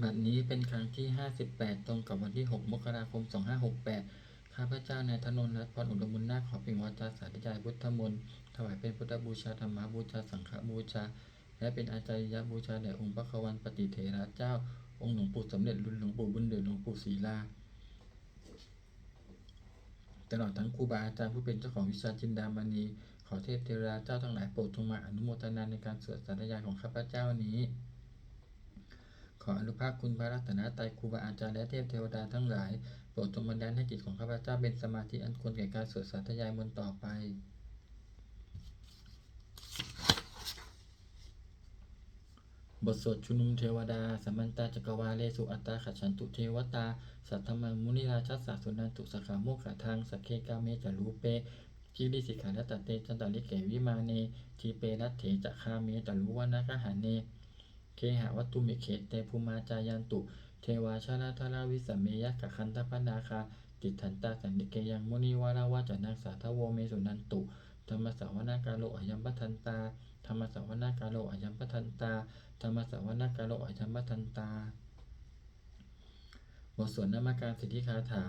บัดนี้เป็นครั้งที่58ตรงกับวันที่6มกราคม2568ข้าพเจ้านายธนนท์ รัตน์ พร อุดมบุญนาค ขอเปล่งวาจาสาธยายพุทธมนต์ถวายเป็นพุทธบูชา ธรรมบูชา สังฆบูชา และเป็นอาจาริยบูชาแด่องค์พระควันปฏิเถระเจ้า องค์หลวงปู่สำเร็จรุ่นหลวงปู่บุญเดือหลวงปู่ศรีลาตลอดทั้งครูบาอาจารย์ผู้เป็นเจ้าของวิชาจินดามณี ขอเทพเทวดาเจ้าทั้งหลายโปรดจงมาอนุโมทนาในการสวดสาธยายของข้าพเจ้านี้ขออนุภาพคุณพระรัตนตรัยครูบาอาจารย์และเทพเทวดาทั้งหลายโปรดจงบันดาลให้จิตของข้าพเจ้าเป็นสมาธิอันควรแก่การสวดสาธยายมนต์ต่อไปบทสวดชุมนุมเทวดาสัมมันตาจักรวาเลสุอัตตาขัจฉันตุเทวตาสัทธมังมุนิราชัสสะสุนันตุสขาโมขะทังสักเคกาเมจารูเปกิริสิกขานัตเตจันตลิเกวิมาเนทีเปรัตเถจะคาเมจารุวนาคหาเนเคหะวัตตุมิเขเตภูมาจายันตุเทวาชาลาทาราวิสัมเมยะกะคันทปนาคาติทันตาสันติเกยังมุนิวาราวาจานังสาทโวเมสุนันตุธรรมสาวนากาโลอยัมปทันตาธรรมสาวนากาโลอยัมปทันตาธรรมสาวนากาโลอยัมปทันตาบทสวดนามการสิทธิคาถา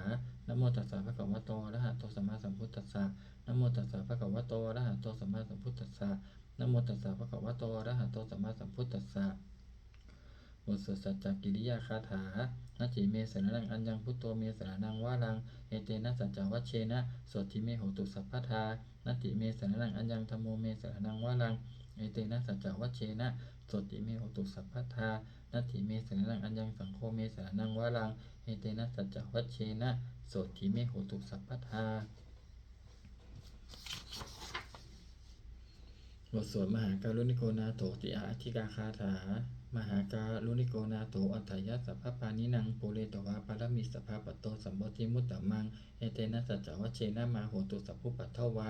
นะโมตัสสะภะคะวะโตอะระหะโตสัมมาสัมพุทธัสสะนะโมตัสสะภะคะวะโตอะระหะโตสัมมาสัมพุทธัสสะนะโมตัสสะภะคะวะโตอะระหะโตสัมมาสัมพุทธัสสะบทสวดสัจจกิริยาคาถานาจิเมสรนังอัญญังพุทโธเมสรนังวารังเอเตนะสัจจวัชเชนะโสติเมโหตุสัพพทานาติเมสรนังอัญญังธัมโมเมสรนังวารังเอเตนะสัจจวัชเชนะโสติเมโหตุสัพพทานาติเมสรนังอัญญังสังโฆเมสรนังวารังเอเตนะสัจจวัชเชนะโสติเมโหตุสัพพทาบทสวดมหาการุณิโกนาโถติอาธิกาคาถามหาการุณิโกนาโถอัฏฐายะสัพพปานินังปุเรตวาปารมิสัพพปโตสัมโพธิมุตตะมังเอเตนะสัจจวัชเชนะมาโหตุสัพพุปัทถวา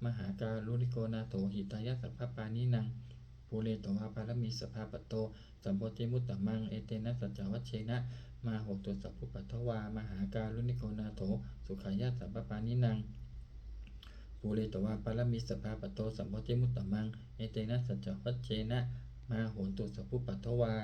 มหาการุณิโกนาโถหิตายะสัพพปานินังปุเรตวาปารมิสัพพปโตสัมโพธิมุตตะมังเอเตนะสัจจวัชเชนะมาโหตุสัพพุปัทถวามหาการุณิโกนาโถสุขายะสัพพปานินังปุเรตวาปารมิสัพพปโตสัมโพธิมุตตะมังเอเตนะสัจจวัชเชนะมาโหตุสัพพุปัทถวา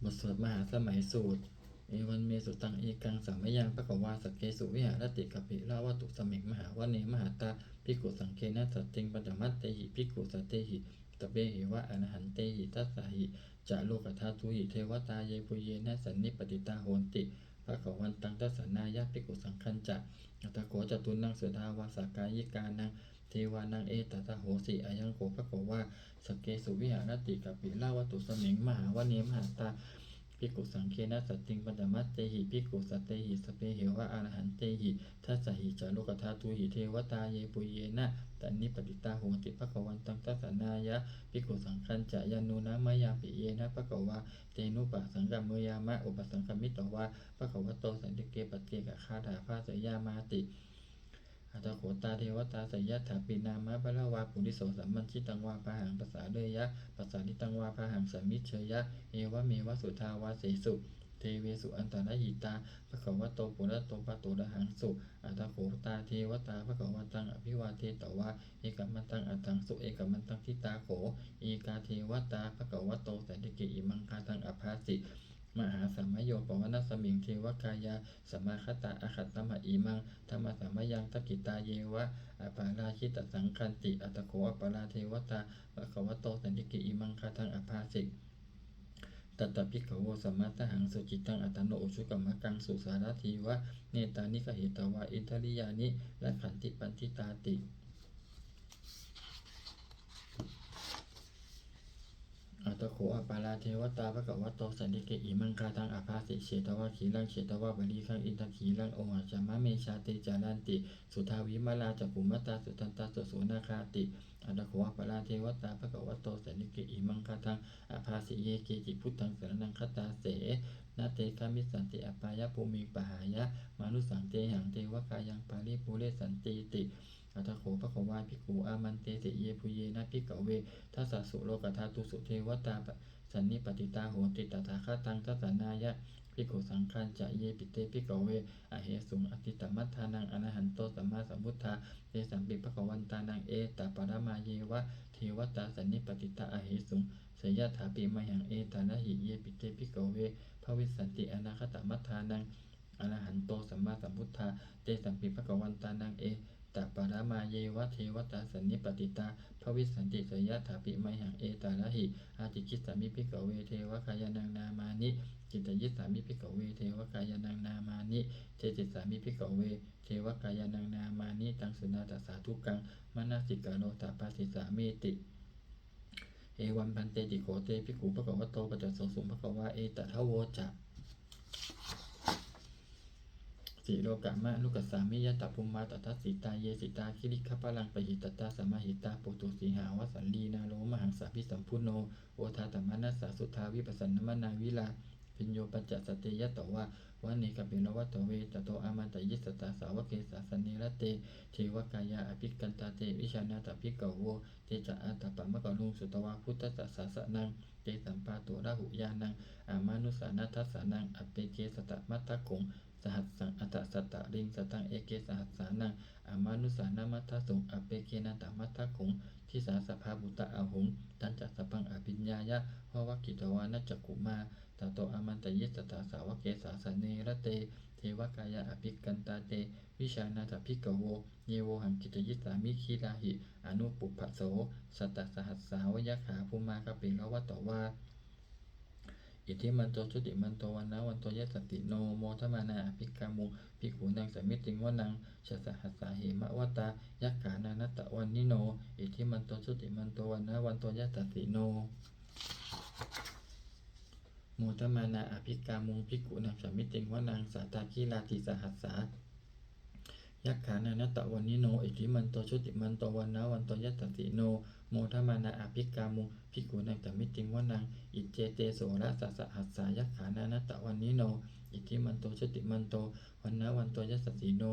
บทสวดมหาสมัยสูตรเอวันเมสุตังเอกังสามยังภควาสักเกสุวิหารติกัปปิลาวตุสมิงมหาวเนมหาตาภิกขุสังเคนะสัตติงปัจจมัตเตหิภิกขุสัตเตหิตเบหิวะอรหันเตหิทัสสะหิจะโลกธาตุหิเทวตาเยปุเยนะสันนิปติตาโหนติภคววันตังทัสสนายะภิกขุสังคัญจะอัตโขจตุนังเสดาวาสากายิกานังเทวานังเอตตะโหสิอายังโกภควาสักเกสุวิหารติกัปปิลาวตุสมิงมหาวเนมหาตาภิกขุสังเคนะสัตติงปัจจมัตเตหิภิกขุสัตเตหิสเปเหวะอรหันเตหิทัสสะหิจารุกธาตุหิเทวตาเยปุเยนะตันนิปติตาโหติภคววันตังทัสสนายะภิกขุสังคัญจะยานุนะมะยาปิเยนะภควาเตนุปะสังกัมเมยามะอุปสังกัมมิตวาภควโตสันติเกปเกกะคาถาภาสยามาติอัตโขตาเทวตาสยะถาปินามะพะละวาปุริโสสัมมันชิตังวาพาหังภาษาเลยยะภาษานิตังวาพาหังสัมมิเชยะเอวะเมวะสุทาวาเสสุเทเวสุอันตรหิตาภควโตปุระโตปะโตระหังสุอัตโขตาเทวตาภควตังอภิวาเทตวาเอกมันตังอัตถังสุเอกมันตังทิตาโขเอกาเทวตาภควโตสันติเกอิมังคาตังอภาสิมหาสัมมโยปวนาสมิงเทวกายาสมาคตาอคัตตมะอิมังธรรมสัมมยังทักกิตาเยวะอปาราชิตสังคันติอัตโขอปาราเทวตาภควโตสันติเกอิมังคาตังอภาสิตัตตภิกขโวสัมมาตหังสุจิตังอัตโนอุชุกัมมะกังสุสารทีวะเนตานิกหิตวะอินทริยานิและขันติปันติตาติอัตโขอปาราเทวตาภควโตสันติเกอิมังคาตังอภาสิเฉตวะขีรังเฉตวะบริคังอินทขีรังโอหัจมะเมชาเตจารันติสุทาวิมาลาจักขุมตาสุตันตาสุโสนาคาติอัตโขอปาราเทวตาภควโตสันติเกอิมังคาตังอภาสิเยเกจิพุทธังสรณังคตาเสนาเตกามิสันติอปายะภูมิปหายะมานุสังเตหังเทวกายังปาริภูเรสันติติอัตโขภควาภิกขุอามันเตสิเยปุเยนะภิกขเวทัสสะสุโลกธาตุสุเทวตาสันนิปติตาโหติตถาคตังทัสสนายะภิกขุสังฆัญจะเยปิเตภิกขเวอเหสุงอติตมัฏฐานังอรหันโตสัมมาสัมพุทธาเตสัมปิภควันตานังเอตปรมาเยวะเท วตาสันนิปติตาอเหสุงสยถาปิมหังเอตานะหิเยปิเตภิกขเวภวิสสันติอนาคตมัฏฐานังอรหันโตสัมมาสัมพุทธาเตสัมปิภะคะวันตานังเอตปารามาเยวะเทวตาสันนิปติตาภวิสสันติสยถาปิมหังเอตานะหิอาติคิสามิภิกขเวเทวกายานังนามานิจิตยิสามิภิกขเวเทวกายานังนามานิเจติสามิภิกขเวเทวกายานังนามานิตังสุนาตสาธุกังมนสิกาโนตาปาสิสามิติเอวันพันเตติโขเตภิกขุภะคะวะโตปัจจโสสุภะคะวะเอตทะโวจะสีโลกามะนุกัสสามิยะตะภูมาตทัสสิตาเยสิตาคิริขพลังปหิตตาสมาหิตาปุตุสีหาวสันลีนาโลมหังสาภิสัมพุโนโอทาตมนัสสาสุทาวิปัสสนมนาวิลาพิญโยปัญจสติยะตวะวันเนกปิโนวัตเวตโตอามันตยิสตาสาวเกสาสเนรเตเทวกายาอภิกันตาเตวิชานาตภิกขโวเตจะอัตตปะมะกะลุงสุตวาพุทธสสะสะนังเตสัมปาตุระหุยานังอามานุสานาทัสสานังอเปเกสตะมัตตะกงสหัสสังอัตสัตตะริงสตังเอเกสหัสสานังอามานุสานามัตตสุงอเปเกนันตมัตตะกงทิสาสภาบุตะอาหุงตันจัสสปังอภิญญายะภวกิตวานัจจกุมาตโตอามันตยิสตาสาวเกสาสเนรเตเทวกายาอภิกันตาเตวิชานาถภิกขโวเยโวหังกิตยิสามิคีลาหิอนุปุพพโสสัตตสหัสสาวยะขาภูมากปิลวัตตวาอิทธิมันโตชุติมันโตวันนะวันโตยะสติโนโมทมานาอภิกามุภิกขุนังสมิติงวนังชสหัสสาเหมะวตายักขานานัตตะวันนิโนอิทธิมันโตชุติมันโตวันนะวันโตยะสติโนโมทมานาอภิกามุภิกขุนังสมิติงวนังสาตาคีลาติสหัสสายักขานานัตตะวันนิโนอิทธิมันโตชุติมันโตวันนะวันโตยะสติโนโมทมานาอภิกามุภิกขุนังสมิติงวนังอิเจเตโสระสสหัสสายักขานานัตตะวันนิโนอิทธิมันโตชุติมันโตวันนะวันโตยะสติโน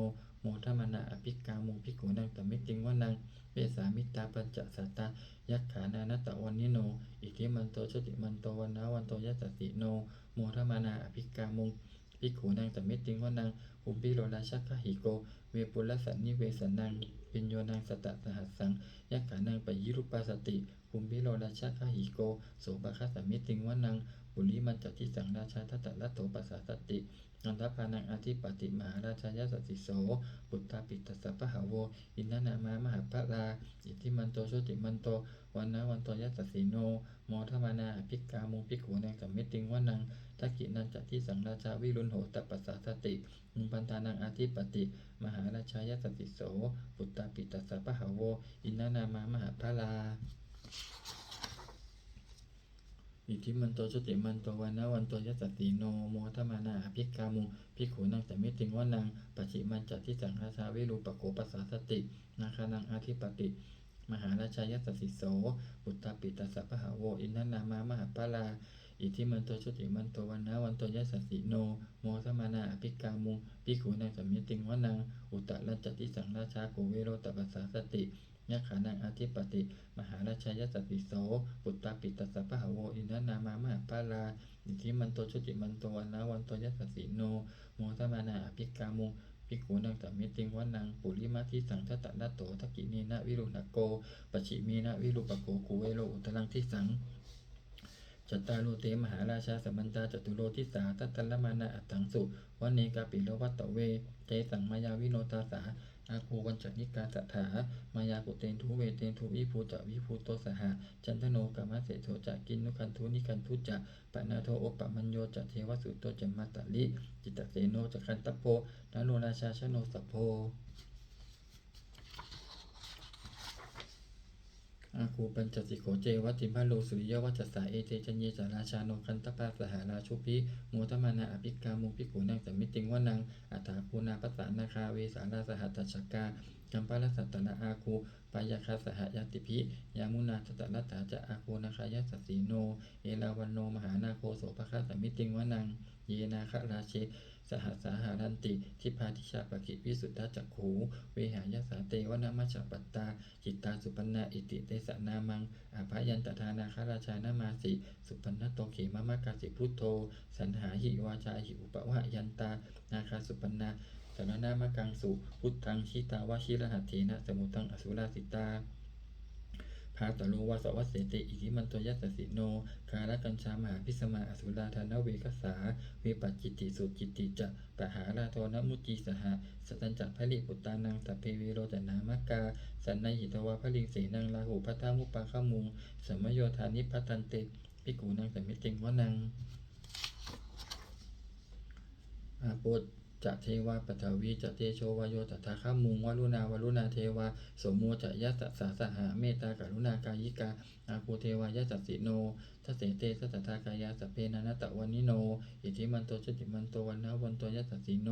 โมทมานาอภิกามุภิกขุนังสมิติงวนังเวสามิตาปัญจสัตตายักขานานัตตะวันนิโนอิทธิมันโตชุติมันโตวันนะวันโตยะสติโนโมทมานาอภิกามุภิกขุนังสมิติงวนังอุปปิโรราชักขหิโกเวปุลสันนิเวสนังปิญโยนังสตสหัสสังยักขานังปยิรุปปัสสติภูมิโรราชาคหิโกโสภคัสสมิติงวนังปุริมันจัติสังราชาทัตตะละโตปัสสสติอันทพานังอธิปติมหาราชายสติโสปุตตาปิตัสสะปะหะโวอินทนามามหาภลาอิทธิมันโตชุติมันโตวันนะวันโตยัสสสิโนโมทมานาอภิกามุภิกขุนังสมิติงวนังทักขินันจัติสังราชาวิรุณโหตปัสสสติอุปันตานังอธิปติมหาราชายสติโสปุตตาปิตัสสะปะหะโวอินทนามามหาภลาอิทธิมันโตชุติมันโตวันนะวันโตยัสสติโนโมทมานาอภิกามุภิกขุนังสมิติงวนังปัจฉิมันจัติสังราชาวิรูปโขปัสสสตินาคานังอธิปติมหาราชายสสิโสปุตตาปิตัสสะปะหะโวอินทนามามหาภลาอิทธิมันโตชุติมันโตวันนะวันโตยัสสติโนโมทมานาอภิกามุภิกขุนังสมิติงวนังอุตตรัญจติสังราชาโกเวโรตปัสสสติยักขานังอธิปติมหาราชายสติโสปุตตาปิตัสสะปะหะโวอินทนามามหาภลาอิทธิมันโตชุติมันโตวันนะวันโตยัสสติโนโมทมานาอภิกามุภิกขุนังสมิติงวนังปุริมาทิสังทัตตะละโตทักขิเนนะวิรุณโกปัจฉิเมนะวิรูปโกกุเวโรอุตรังทิสังจัตตารุเตมหาราชาสัมมันตาจตุโรทิสาตัตตละมานะอัตถังสุวันเนกาปิโลวัตตเวเจสังมายาวิโนตาสาอาคูวัญจนิกาสถามายากุเตนทุเวเตนทุวิภูจะวิภูโตสหะจันทโนกามะเสโสจะกินนุคันทุนิคันทุจะปะนาโทโอปะมัญโยจะเทวสุโตจะมัตตลิจิตเสโนจะคันตโพนาโนราชาชโนสัพโพอาคูปัญจสิโขเจวัติมะโลสุริยวัจสาเอเตจันเยจาราชาโนคันตปาสหาราชุพิโมทมานาอภิกามุภิกขุนังสมิติงวนังอัฏฐาคูนาปัสสานาคาเวสาราสหัตตชกากัมปะละสัตตนะอาคูปายาคาสหยติภิยามุนาตตะละถาจะอาคูนาคายสัสสีโนเอราวันโนมหานาโคโสภคะสมิติงวนังเยนาคะราเชสหัสสาหารันติทิพาทิชาปกิวิสุทธจักขูเวหายสาเตวนามัชฌปัตตาจิตตาสุปันนาอิติเตสนามังอาภายันตทานาคราชานามาสิสุปันนโตเขมะมะกาสิพุทโธสันหาหิวาจาหิอุปวะยันตานาคาสุปันนาสนนามะกังสุพุทธังชิตาวชิรหัตถีนะสมุตังอสุราสิตา ภาตโลวาสวัสเสติอิทิมันโตยัสสสิโนคาระกัญชามหาพิสมาอสุราธานเวกัสสาวิปัจจิติสุจิติจะปหาราโทนมุจีสหะสตัญจักพลิปุตตานังสัพเพวิโรจนามกาสันนหิตวาพลิงเสนังลาหูพัทธามุปาขมุงสมโยธานิพัตันเตภิกขุนังสัมมิติงวนังอาโปจะเทวาปฐวีจะเตโชวโยตถาคามุงวรุณาวรุณาเทวาสมโมจะยัสสะสหะเมตตากรุณากายิกาอาภูเทวายัสสสิโนทัสเสเตสัตถากายาสเพนันตะวันิโนอิทิมันโตชุติมันโตวันนะวันโตยัสสสิโน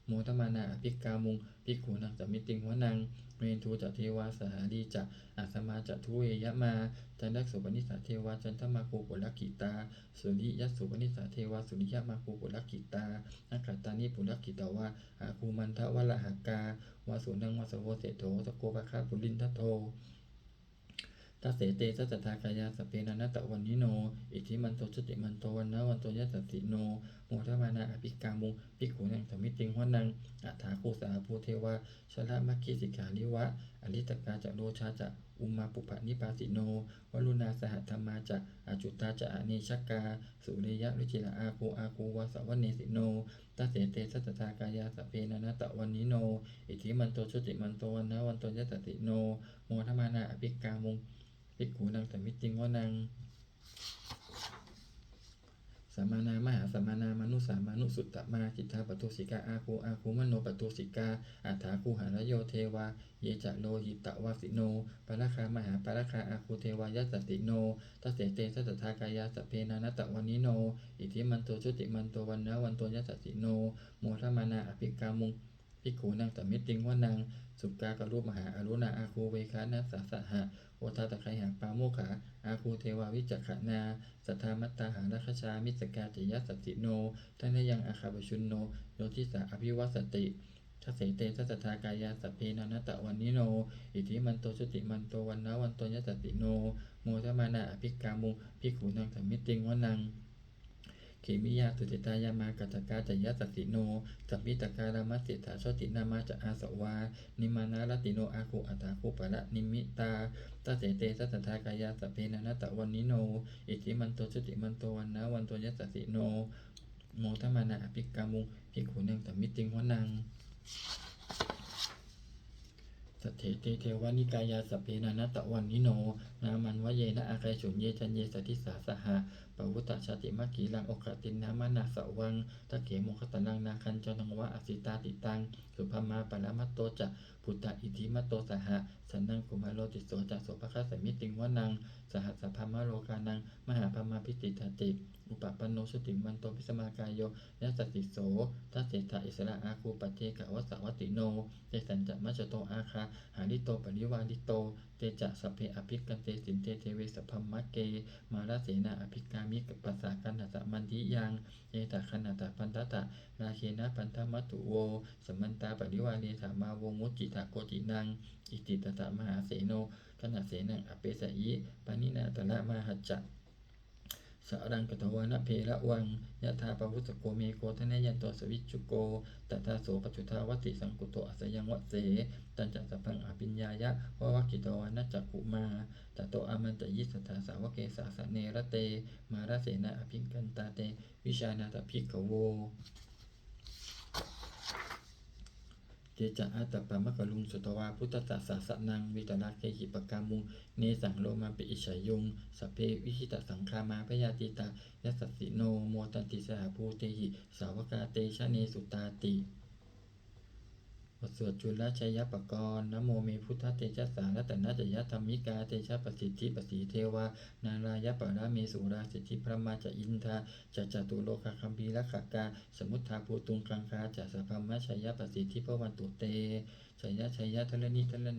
โมทมานาอภิกามุงภิกขุนังสัมมิติงวนังเมทูจะเทวาสหาดีจะอาสมาจะทุเอยะมาจันทักสุปนิสาเทวาจันทมาคูปุลกิตาสุริยัสสุปนิสาเทวาสุริยะมาคูปุลกิตาอาคาตานิปุลกิตาวาอาคูมันทวะละหากาวาสุนังวาสโวเสโถสโกภะคะปุรินทโททัสเสเตสัตถากายาสเปนันตะวันนิโนอิทิมันโตชุติมันโตวันนะวันโตยัสสสิโนโมทมานาอภิกามุงภิกขุนังสัมมิติงวนังอัฏฐาคูสาภูเทวาชละมัคคิสิกขาลิวะอริตกาจะโลชาจะอุมาปุปะนิปาสิโนวรุณาสหธรรมาจะอจุตาจะอเนชกาสุริยะวิจิระอาคูวาสวเนสิโนทัสเสเตสัตถากายาสเปนันตะวันนิโนอิทิมันโตชุติมันโตวันนะวันโตยัสสสิโนโมทมานาอภิกามุงภิกขุนังสัมมิติงวนังสัมมานามหาสัมมานามนุสามานุสุตตมาจิตตาปตุสิกาอาคูมโนปตุสิกาอัฏฐาคูหารโยเทวาเยจะโลหิตวาสิโนปะระคามหาปะระคาอาคูเทวายัสสสิโนทัสเสเตสัตถากายาสเปนันตะวันนิโนอิทิมันโตชุติมันโตวันนะวันโตยัสสสิโนโมทมานาอภิกามุงภิกขุนังสัมมิติงวนังสุกากรุมหาอรุณาอาคูเวคานัสสะหะโอทาตะไคหังปาโมขาอาคูเทวาวิจักขนาสัทธามัตตาหาราคชามิสกาติยัสสสิโนทันยังอาคาบชุนโนโยทิสาอภิวัสติทัสเสเตสัตถากายาสเพนันตะวันนิโนอิทิมันโตชุติมันโตวันนะวันโตยัสสสิโนโมทมานาอภิกามุงภิกขุนังสัมมิติงวนังเขมิยาสุติตายามากัตกาจยัสสสิโนสัมมิตการามัสสิทาโชตินามาจะอาสวานิมานารติโนอาคูอัตถาคูปะระนิมิตาทัสเสเตสัตถากายาสเพนันตะวันนิโนอิทิมันโตชุติมันโตวันนะวันโตยัสสสิโนโมทมานาอภิกามุงภิกขุนังสัมมิติงวนังสัทเถเตเทวานิกายาสเพนันตะวันนิโนนามันวะเยนะอาคายฉุนเยจันเยสติสาสหะปวุตตชาติมัคคีลังโอกาตินนามานาสวังตะเขโมคตลังนาคันจนังวะอสิตาติตังสุภมาปรมัตโตจะพุตตะอิทิมัตโตสหะสันนังกุมาโลติโสจะโสภคะสมิติงวนังสหัสสะพามะโลกานังมหาพมาพิติทติอุปปันโนสุติมันโตพิสมากายโยยัสสติโสทัสเสถะอิสระอาคูปัจเจกวัสสวัตติโนเตสัญจะมัจจโตอาคาหาริโตปริวาริโตเตจะสัพเพอภิกันเตสินเตเทเวสพัมมะเกมาราเสนาอภิกามิกปัสสากันหัสมันทิยังเอตะขณตะปันตตะราเคนะปันธมัตตุโวสมันตาปริวาเรถามาวมุจจิตะโกตินังอิติตตะมหาเสโนขณเสนังอเปสยิปานินาตระมหัจจะสารังกตวานะเพระวังยะธาปวุสโกเมโกทะเนยันโตสวิจุโกตัทาโสปัจจุทาวัติสังกุโตอัสยังวัเสตันจัสสะพังอภิญญายะวะวะกิตวานะจักขุมาตโตอามันตยิสถาสาวเกสาสเนระเตมาราเสนาอภิกันตาเตวิชานาตภิกขโวเจจะอัตตปะมะกะลุงสุตวาพุทธตัสสะสะนังวิตราเคหิปกามุงเนสังโลมาปิอิฉายุงสัพเพวิหิตสังคามาพยาติตายัสสสิโนโมตันติสหภูเตหิสาวกาเตชะเนสุตาติบทสวดจุลชัยปกรณ์นะโมเมพุทธเตชะสารัตนะจยธรรมิกาเตชะปสิทธิปสีเทวานารายะปะระเมสุราสิทธิพระมาจะอินทาจะจตุโลกคัมภีรขากาสมุทธาภูตุงกังคาจะสัพพมะชัยปสิทธิพวันตุเตชัยทล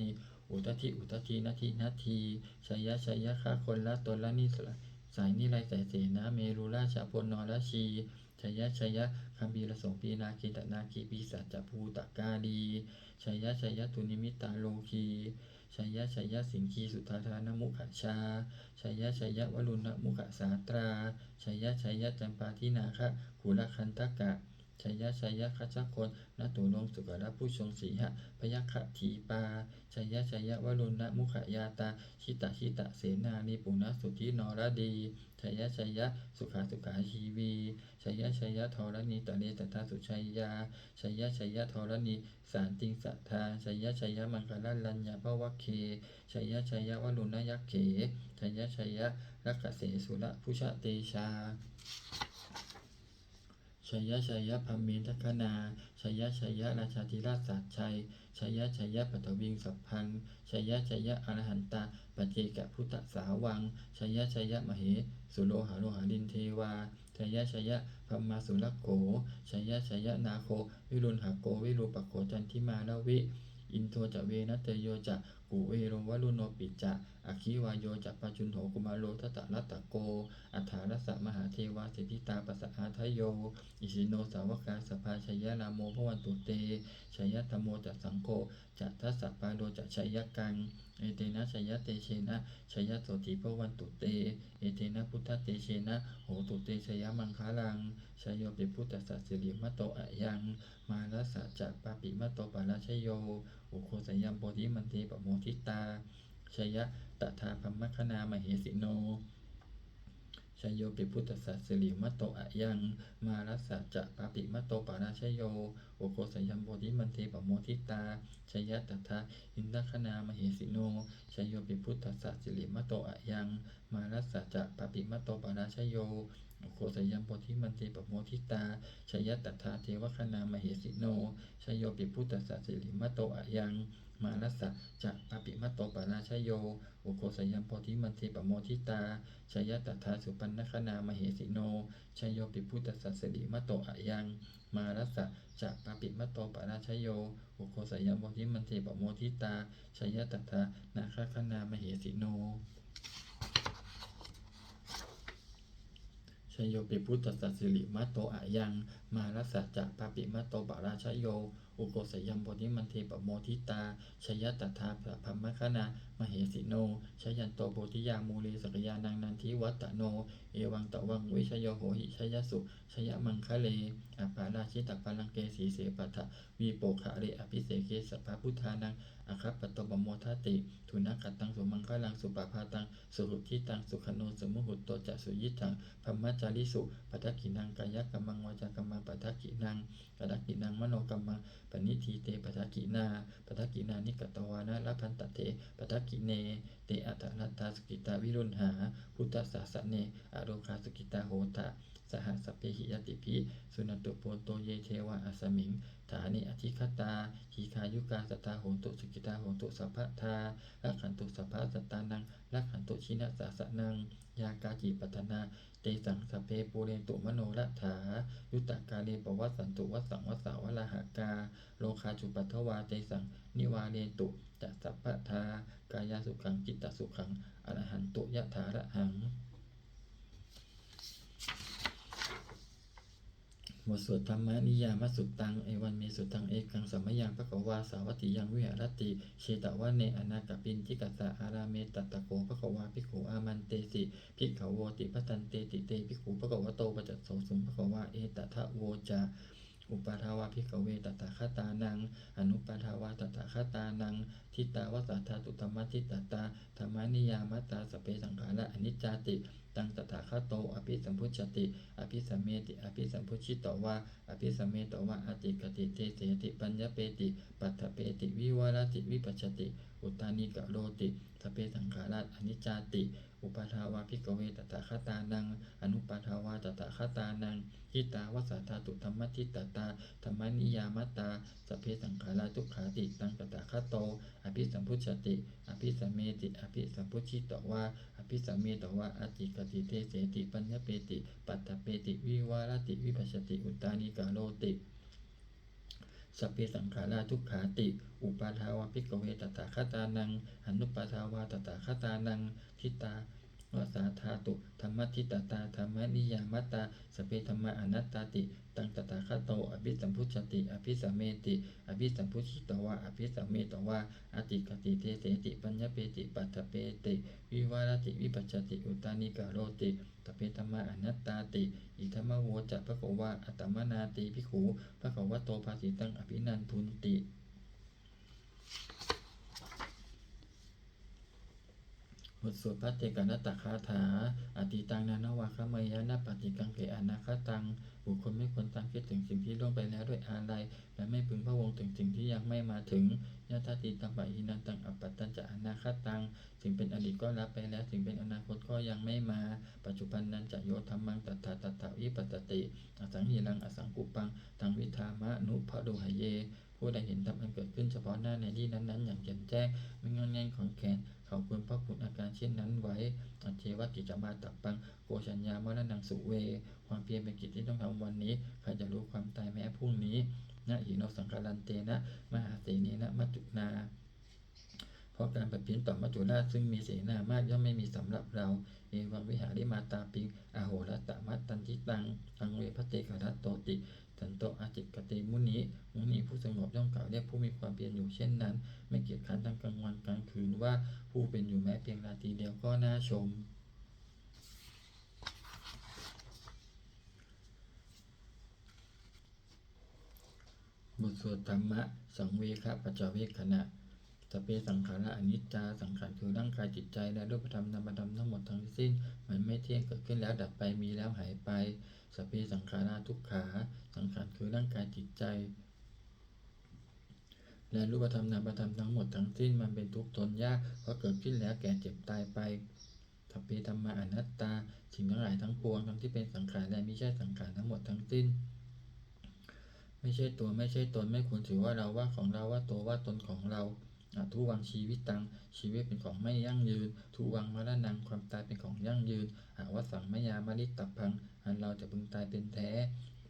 นีอุตตินาทีชัยข้าคนละตนละนิสายนิไรสายเสนาเมรุราชพลนรชีชัยคัมภีรสงปีนาคีตนาคีปีศาจภูตกาลีชัยตุนิมิตาโลคีชัยสิงคีสุทธานมุขชาชัยวรุณมุขสาตราชัยจัมปาทินาคะขุลคันตกะ ชัยยะชัยยะคัจฉคนนัตุลงสุกระผู้ทรงสีหะพยัคฆทีปาชัยยะชัยยะวรุณมุขยาตาชิตะเสนานีปุณสุทธินรดีชัยยะชัยยะสุขาชีวีชัยยะชัยยะธรณีตะเลตตาสุชัยยาชัยยะชัยยะธรณีสารติงสัทธาชัยยะชัยยะมังคลัลลัญญาภวเคชัยยะชัยยะวรุณยักเขชัยยะชัยยะรักขเสสุระพุชเตชาชัยยะชัยยะพัมเมทัคคนาชัยยะชัยยะราชาธิราชสัจชัยชัยยะชัยยะปัตวิงสัพพังชัยยะชัยยะอรหันตาปัจเจกพุทธสาวังชัยยะชัยยะมเหสุโลหาลินเทวาชัยยะชัยยะพัมมาสุรโขชัยยะชัยยะนาโควิรุณหโกวิรูปโขจันทิมาลวิอินโทจะเวนัตโยจะกุเวโรวรุโนปิจะอคิวายโยจะปัจจุนโหกุมาโลทัตตะรัตตะโกอัฏฐารัสสะมหาเทวาเสถิตาปัสสะอาทโยอิสิโนสาวกาสภาชัยยะรามโมภวันตุเตชัยยะธรรมโมจะสังโฆจะทัสสะปาโลจะชัยยะกังเอเตนะชัยยะเตเชนะชัยยะโสติภวันตุเตเอเตนะพุทธเตเชนะโหตุเตชัยยะมังคลังชัยโยปิพุทธสัสสิริมัตโตอะยังมาลัสสะจะปาปิมัตโตปาราชโยอุโคสยัมโพธิมันเทปโมทิตาชัยยะตถาพัมมคณามเหสิโนชัยโยปิพุทธสัสสิริมัตโตอะยังมาลัสสะจะปาปิมัตโตปาราชโยอุโคสยัมโพธิมันเทปโมทิตาชัยยะตถาอินทคณามเหสิโนชัยโยปิพุทธสัสสิริมัตโตอะยังมาลัสสะจะปาปิมัตโตปาราชโยอุโคสยัมโพธิมันเทปโมทิตาชัยยะตถาเทวคณามเหสิโนชัยโยปิพุทธสัสสิริมัตโตอะยังมาลัสสะจะปาปิมัตโตปาราชโยอุโคสยัมโพธิมันเทปโมทิตาชัยยะตถาสุปันนคณามเหสิโนชัยโยปิพุทธสัสสิริมัตโตอะยังมาลัสสะจะปาปิมัตโตปาราชโยอุโคสยัมโพธิมันเทปโมทิตาชัยยะตถานาคคณามเหสิโนชัยโยปิพุทธสัสสิริมัตโตอะยังมาลัสสะจะปาปิมัตโตปาราชโยอุโกสยัมโพธิมันเทปโมทิตาชัยยะตถาพัมมคณามเหสิโนชยันโตโพธิยามูเลสกยานังนันทิวัตตโนเอวังตะวังวิชโยโหหิชยสุชยมังคะเลอปาราชิตปาลังเกสีเสปัฏฐวีโปคะเรอภิเสเกสัพพพุทธานังอคัปปโตปโมทติทุนักขัตตังสุมังคะลังสุปภาตังสุหุทิตังสุขโนสมุหุตโตจะสุยิตังพัมมัจจาริสุปัฏฐกินังกายกัมมังวาจากัมมังปัฏฐกินังปัฏฐกินังมโนกัมมังปณิทีเตปัฏฐกินาปัฏฐกินานิกตวานะละพันตเตปัฏฐกิเนเตอัตถนัตตาสกิตาวิรุณหาพุทธศาสเนอโรคาสกิตาโหตะสหัสสเปหิยติภิสุนันตุโปโตเยเทวะอัสมิงฐานิอธิคตาทีคายุกาสตาโหตุสกิตาโหตุสัพพทาลักขันตุสัพพะสตานังลักขันตุชินะสาสนังยากาจิปัตนาเตสังสเพปูเรนตุมโนรัฐายุตตกาเลปวัสสันตุวัสสังวัสสาวลาหากาโลคาจุปัทวาเตสังนิวาเรนตุจัสสัพพทากายสุขังจิตตสุขังอรหันตุยะถาระหังบทสวดธรรมนิยามสุตตังเอวันเมสุตังเอกังสัมมยังภควาสาวัติยังวิหารติเชตวะเนอนาคปินทิกัสสะอาราเมตตะโกภควาภิกขุอามันเตสิภิกขโวติพัตันเตติเตภิกขุภควโตปัจจโสสุภควาเอตถะโวจาอุปาทาวาภิกขเวตถาคตานังอนุปาทาวาตถาคตานังทิตาวสัทธาตุตมะทิตตาธรรมานิยามัตตาสเปสังขาระอนิจจติตังตถาคโตอภิสัมพุชติอภิสัมเมติอภิสัมพุชิตวาอภิสัมเมตวาอติกติเตเสติปัญญเปติปัฏฐเปติวิวารติวิปัชชติอุตานิกะโรติสเปสังขาระอนิจจติอุปาทาวาภิกขเวตถาคตานังอนุปาทาวาตถาคตานังทิตาวสัทธาตุธรรมทิตตาธรรมนิยามัตตาสเพสังขาราทุกขาติตังตถาคโตอภิสัมพุชติอภิสัมเมติอภิสัมพุชิตวาอภิสัมเมตวาอติกติเตเสติปัญญเปติปัตตเปติวิวารติวิปัสสติอุตานิกาโรติสัพเพสังขาราทุกขาติอุปาทาวาภิกขเวตถาคตานังอนุปาทาวาตถาคตานังทิตาว วสาธาตุธรรมทิตตาธรรมนิยามตาสเปธรรมะอนัตตาติตังตถาคโตอภิสัมพุชติอภิสัมเมติอภิสัมพุชิตวะอภิสัมเมตวะอติกติเตเสติปัญญเปติปัตถเปติวิวารติวิปัชชติอุตานิกาโรติตเปธรรมะอนัตตาติอิธรรมโวจะภควะอัตตมนาติภิกขุภควโตภาสิตังอภินันทุนติบทสวดพระเตกนัตตคาถาอติตังนานวาคเมยนะปฏิกังเกอนาคตังบุคคลไม่ควรตั้งคิดถึงสิ่งที่ล่วงไปแล้วด้วยอาลัยและไม่พึงพะวงถึงสิ่งที่ยังไม่มาถึงยะถาติตัมปะหินันตังอปปัตตัญจะอนาคตังสิ่งเป็นอดีตก็รับไปแล้วสิ่งเป็นอนาคตก็ยังไม่มาปัจจุบันนั้นจะโยธรรมังตัทธาวิปัสสติอสังหิรังอสังกุปังตังวิธามะนุภะโดหเยผู้ใดเห็นธรรมอันเกิดขึ้นเฉพาะหน้าในที่นั้นๆอย่างแจ่มแจ้งไม่งอนแงนของแขนเขาควรพระคุณอาการเช่นนั้นไว้อัจเจวกิจมาตับปังโกชัญญามรณังสุเวความเพียรเป็นกิจที่ต้องทำวันนี้ใครจะรู้ความตายแม้พรุ่งนี้นะหิโนสังคารันเตนะมหาเสนีนะมัจจุนาเพราะการปฏิพินต่อมัจจุราชซึ่งมีเสนามากย่อมไม่มีสำหรับเราเอวังวิหาริมาตาปิงอโหรตมัตตันทิตังตังเวพเตกรัตโตติสันโตอาจิกติมุนีผู้สงบย่อมกล่าวเรียกผู้มีความเพียรอยู่เช่นนั้นไม่เกียจคร้านทั้งกลางวันกลางคืนว่าผู้เป็นอยู่แม้เพียงราตรีเดียวก็น่าชมบทสวดธรรมะสังเวคะปัจจเวคขณะสเปสังขารอนิจจาสังขารคือร่างกายจิตใจและรูปธรรมนามธรรมทั้งหมดทั้งสิ้นมันไม่เที่ยงเกิดขึ้นแล้วดับไปมีแล้วหายไปสเปสังขาราทุกขาสังขารคือร่างกายจิตใจและรูปธรรมนามธรรมทั้งหมดทั้งสิ้นมันเป็นทุกข์ทนยากเพราะเกิดขึ้นแล้วแก่เจ็บตายไปสเปธรรมะอนัตตาสิ่งทั้งหลายทั้งปวงทั้งที่เป็นสังขารและไม่ใช่สังขารทั้งหมดทั้งสิ้นไม่ใช่ตัวไม่ใช่ตนไม่ควรถือว่าเราว่าของเราว่าตัวว่าตนของเราทุวังชีวิตตังชีวิตเป็นของไม่ยั่งยืนทุวังมรณังความตายเป็นของยั่งยืนวสังมยามริตตัพังอันเราจะพึงตายเป็นแท้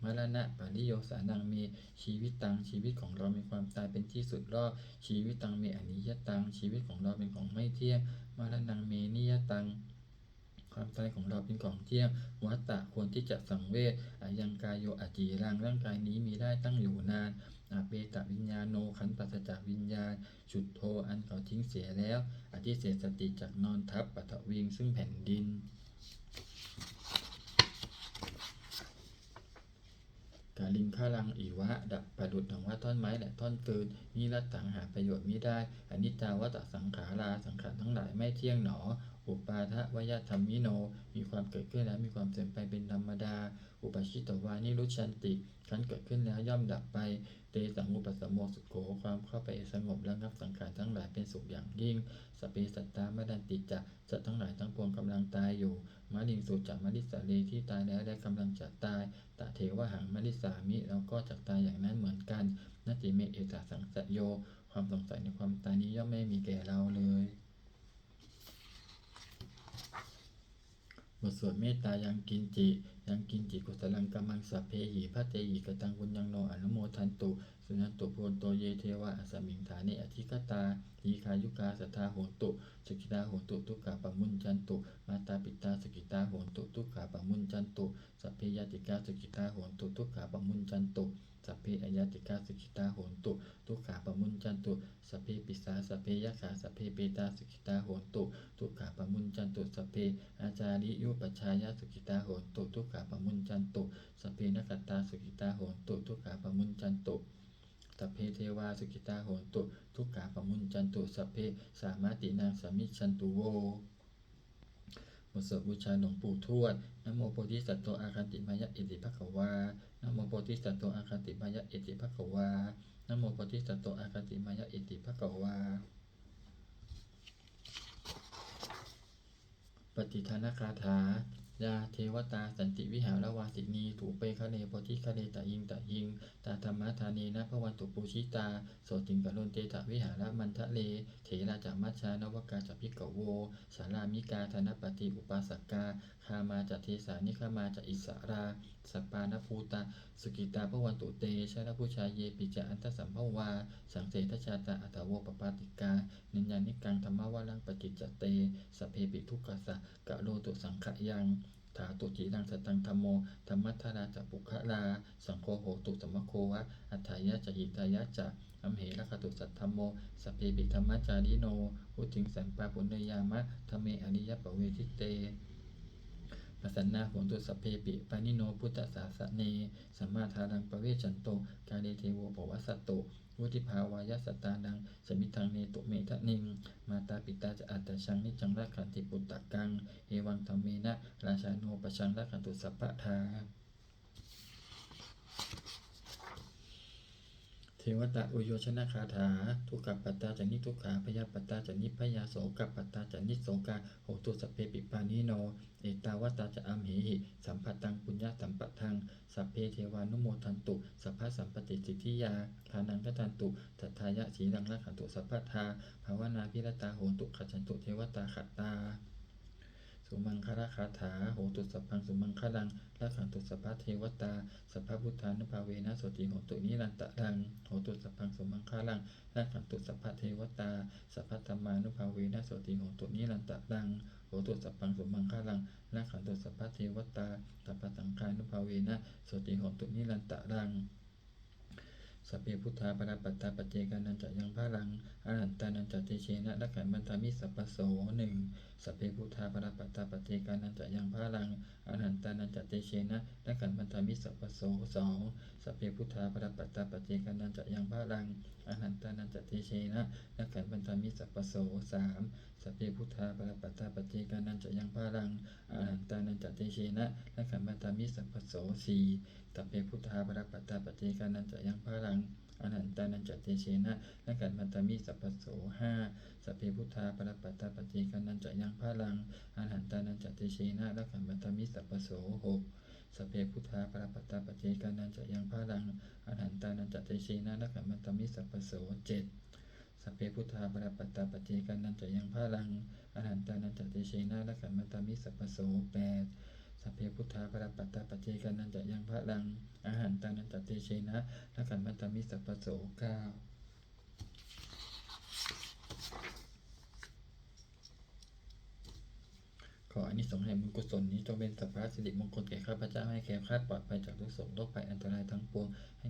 มรณะปาริโยสานังมีชีวิตตังชีวิตของเรามีความตายเป็นที่สุดรอดชีวิตตังมีอนิยตังชีวิตของเราเป็นของไม่เที่ยงมรณังเมนิยตังความตายของเราเป็นของเที่ยงวัฏฏะควรที่จะสังเวชยังกายโยอจีรังร่างกายนี้มีได้ตั้งอยู่นานเปตวิญญาโนขันปัสสจากวิญญาณฉุดโทอันเขาทิ้งเสียแล้วอธิเศษสติจากนอนทับปัทวิงซึ่งแผ่นดินกาลิงฆาลังอีวะดับประดุจดังว่าท่อนไม้และท่อนฟืนนี้ละต่างหาประโยชน์มิได้อนิจจาวัฏสังขาราสังขารทั้งหลายไม่เที่ยงหนออุปาทะวยธรรมิโนมีความเกิดขึ้นแล้วมีความเสื่อมไปเป็นธรรมดาอุปชิตวานิรุชันติขันเกิดขึ้นแล้วย่อมดับไปเตสังอุปสมโมสุโขความเข้าไปสงบระงับสังขารทั้งหลายเป็นสุขอย่างยิ่งสเปสัตตามดันติจะสัตว์ทั้งหลายทั้งปวงกำลังตายอยู่มะลิงสุจักมะลิสาเลที่ตายแล้วและกำลังจะตายตะเทวหังมะลิสามิเราก็จะตายอย่างนั้นเหมือนกันนติเมเอตสังสโยความสงสัยในความตายนี้ย่อมไม่มีแก่เราเลยบทสวดเมตตายังกินจิกุศลังกัมมังสัพเพหิพระเตหิกตังบุญยังโนอนุโมทันตุสุนันตุโพนโตเยเทวะอสมิงฐานิอธิกตาทีคายุกาสัทธาโหตุสกิตาโหตุทุกขาปมุญจันตุมาตาปิตาสกิตาโหตุทุกขาปมุญจันตุสัพเพยติกาสกิตาโหตุทุกขาปมุญจันตุสัพเพอายติกาสกิตาโหตุทุกขาปมุญจันตุสัพเพปิสาสัพเพยะขาสัพเพเปตาสกิตาโหตุทุกขาปมุญจันตุสัพเพอาจาริยุปชายาสกิตาโหตุทุกขาปมุญจันตุสัพเพนกตาสกิตาโหตุทุกขาปมุญจันตุสัพเพเทวาสกิตาโหตุทุกขาปมุญจันตุสัพเพสามาตินางสามิชันตุโวบทสวดบูชาหลวงปู่ทวดนะโมโพธิสัตว์โตอาคันติมายะอิติภควานะโมโพธิสัตว์โตอาคันติมายะอิติภควานะโมโพธิสัตว์โตอาคันติมายะอิติภควาปฏิทานคาถา ยาเทวตาสันติวิหารวาสินีถูเปคะเลโพธิคะเลตะยิงตาธรรมธานีนะพระวันตุปูชิตาโสติงกะโลนเตถะวิหารมันทะเลเถราจามัชชานวกาจพิกโวสารามิกาธนปฏิอุปาสกาคามาจเทสานิคามาจอิสราสัปปานภูตาสุกิตาพระวันตุเตชนะผู้ชายเยปิจาอันตสัมภวาสังเสทชาตาอัตโวปปาติกานิญญานิกังธรรมวาลังปจิจจเตสเพปิทุกขสะกะโลตุสังขยังถาตุจิรังสตังธรรมโมธรรมัทธาราจะปุคะลาสังโฆโหตุสัมมโควะอัฏฐายะจะหิตายะจะอัมเหระคตุสัทธรรมโมสเพปิธรรมจาริโนอุทิงสัมปาปุณยามะธรรมเมอริยปเวทิเตปัสสนาโหตุสัพเพปิปานิโนพุทธศาสเนสัมมาทารังปเวชันโตกาเลเทโวปวัสสตโตวุติภาวายสตานังสมิทังเนตุเมทะนิงมาตาปิตาจะอัตตชังนิจังรักขันติปุตตะกังเอวังธรรมเมนะราชาโนปชังรักขันตุสัพพะทาเทวตาอุโยชนะคาถาทุกขปัตตาจนิทุกขาพยาปัตตาจนิพยาโสกัปปัตตาจนิโสกาโหตุสัพเพปิปานิโนเอตาวตาจะอัมเหหิสัมปัตตังปุญญาสัมปัตทังสัพเพเทวานุโมทันตุสัพพะสัมปติสิทธิยาทานังกตันตุทัตถายะสีรังรักขันตุสัพพะทาภาวนาพิรตาโหตุขจันตุเทวตาขัตตาสุมังคละคาถาโหตุสัพพังสุมังคลังรักขันตุสัพพะเทวตาสัพพะพุทธานุภาเวนะโสติโหตุนิรันตะรังโหตุสัพพังสุมังคลังรักขันตุสัพพะเทวตาสัพพะธรรมานุภาเวนะโสติโหตุนิรันตะรังโหตุสัพพังสุมังคลังรักขันตุสัพพะเทวตาสัพพะสังฆานุภาเวนะโสติโหตุนิรันตะรังสัพเพพุทธาปราปัตตาปเจกานันจะยังพระรังอรันตานันจะเตเชนะรักขันบันทามิสัพพโสหนึ่งสัพเพพุทธาปราปัตตาปเจกานันจะยังพระรังอรันตานันจะเตเชนะรักขันบันทามิสัพพโสสองสัพเพพุทธาปราปัตตาปเจกานันจะยังพระรังอรันตานันจะเตเชนะรักขันบันทามิสัพพโสสามสัพเพพุทธาปราปัตตาปเจกานันจะยังพระรังอรันตานันจะเตเชนะรักขันบันทามิสัพพโสสี่สัพเพพุทธาปราปัตตาปเจกานันจะยังพระรังอนันตานันจเตเชนะและกันมันตามิสัพพโสห้าสัพเพพุทธาปรปัตตาปเจกานันจะยังพระลังอนันตานันจเตเชนะและกันมันตามิสัพพโสหกสัพเพพุทธาปรปัตตาปเจกานันจะยังพระลังอนันตานันจเตเชนะและกันมันตามิสัพพโสเจ็ดสัพเพพุทธาปรปัตตาปเจกานันจะยังพระลังอนันตานันจเตเชนะและกันมันตามิสัพพโสแปดสัพเพพุทธาปรปัตตาปเจกานันจะยังพระลังอาหารตานันจเตเชนะและขันมัตตามิสัพพโสเก้าขออานิสงส์แห่งบุญกุศลนี้จงเป็นสัพพะสิริมงคลแก่ข้าพเจ้าให้แคล้วคลาดปลอดภัยจากทุกโศกโรคภัยอันตรายทั้งปวงให้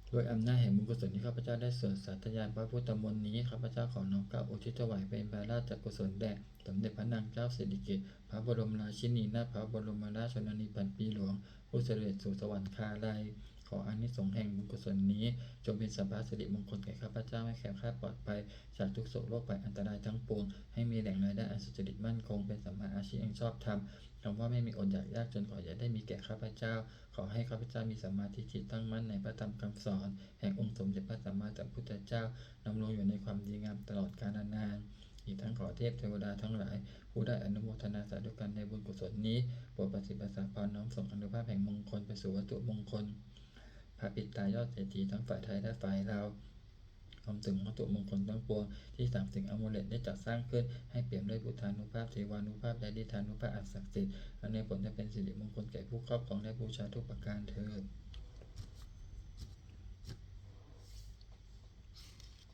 โดยอำนาจแห่งบุญกุศลที่ข้าพเจ้าได้สวดสาธยายพระพุทธมนต์นี้ข้าพเจ้าขอน้อมเกล้าอุทิศถวายเป็นพระราชกุศลแด่สมเด็จพระนางเจ้าสิริกิติ์พระบรมราชินีนาถพระบรมราชชนนีพันปีหลวงผู้เสด็จสู่สวรรคาลัยขออานิสงส์แห่งบุญกุศลนี้จงเป็นสัพพะสิริมงคลแก่ข้าพเจ้าให้แคล้วคลาดปลอดภัยจากทุกโศกโรคภัยอันตรายทั้งปวงให้มีแหล่งรายได้อันสุจริตมั่นคงเป็นสัมมาอาชีพอันชอบธรรมคำว่าไม่มีอดอยากยากจนขออย่าได้มีแก่ข้าพเจ้าขอให้ข้าพเจ้ามีสัมมาทิฏฐิตั้งมั่นในพระธรรมคำสอนแห่งองค์สมเด็จพระสัมมาสัมพุทธเจ้าดำรงอยู่ในความดีงามตลอดกาลนานอีกทั้งขอเทพเทวดาทั้งหลายผู้ได้อนุโมทนาสาธุกันในบุญกุศลนี้โปรดประสิทธิ์ประสาทพรน้อมส่งอนุภาพแห่งมงคลไปสู่วัตถุมงคลพระปิตายอดเศรษฐีทั้งฝ่ายไทยและฝ่ายลาวรวมถึงวัตถุมงคลทั้งปวงที่สามสิ่งอโมเลตได้จัดสร้างขึ้นให้เปี่ยมด้วยพุทธานุภาพเทวานุภาพและดิธานุภาพอันศักดิ์สิทธิ์อันในผลจะเป็นสิริมงคลแก่ผู้ครอบครองและบูชาทุกประการเถิด